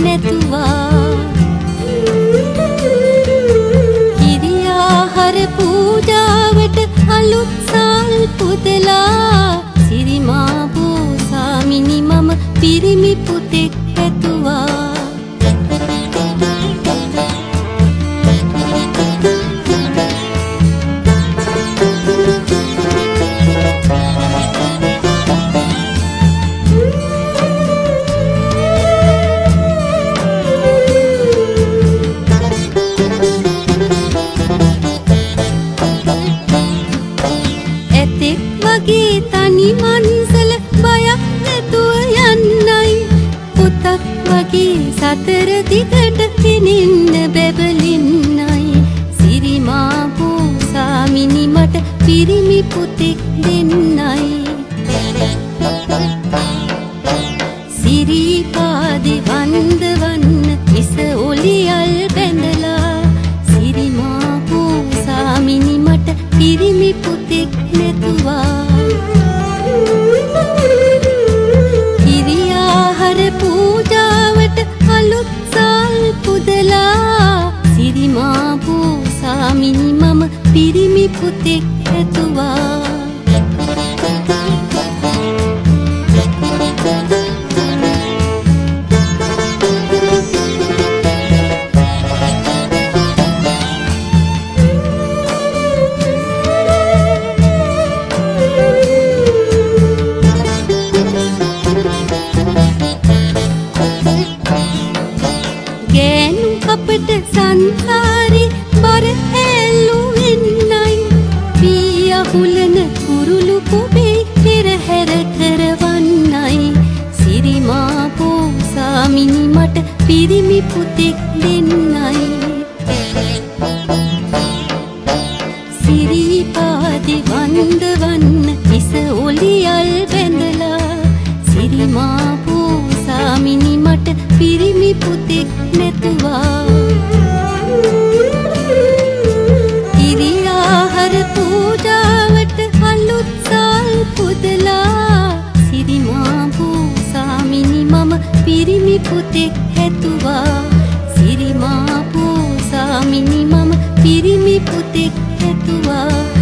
නැතුවා කිරියාහාර පූජාවට අලුත් සල් පුදලා සිරිමා බෝසාමිනි මම පිරිමි පුතෙක් ඇතුවා තනි මන්සල බයක් නැතුව යන්නයි පුතක් වගේ සතර දිගට පිනින්න බැබලින්නයි සිරිමා බෝසාමිනි මට පිරිමි පුතෙක් දෙන්නයි සිරිපාදේ වන්දවන්න ඉස ඔලියල් බැඳලා සිරිමා බෝසාමිනි මට පිරිමි පුතෙක් නැතුවා කිරියාහාර පූජාවට අලුත් සල් පුදලා සිරිමා බෝසාමිනි මම පිරිමි පුතෙක් ඇතුවා අපට සංසාරේ බර ඇල්ලු වෙන්නයි පියහුලන කුරුළු පොබේ පෙරහැර කරවන්නයි සිරිමා බෝසාමිනි මට පිරිමි පුතෙක් දෙන්නයි සිරිපාදේ වන්දවන්න ඉස ඔලියල් බැඳලා සිරිමා බෝසාමිනි මට පිරිමි පුතෙක් නැතුවා කිරියාහාර පූජාවට අලුත් සල් පුදලා සිරිමා බෝසාමිනි මම පිරිමි පුතෙක් ඇතුවා සිරිමා බෝසාමිනි මම පිරිමි පුතෙක් ඇතුවා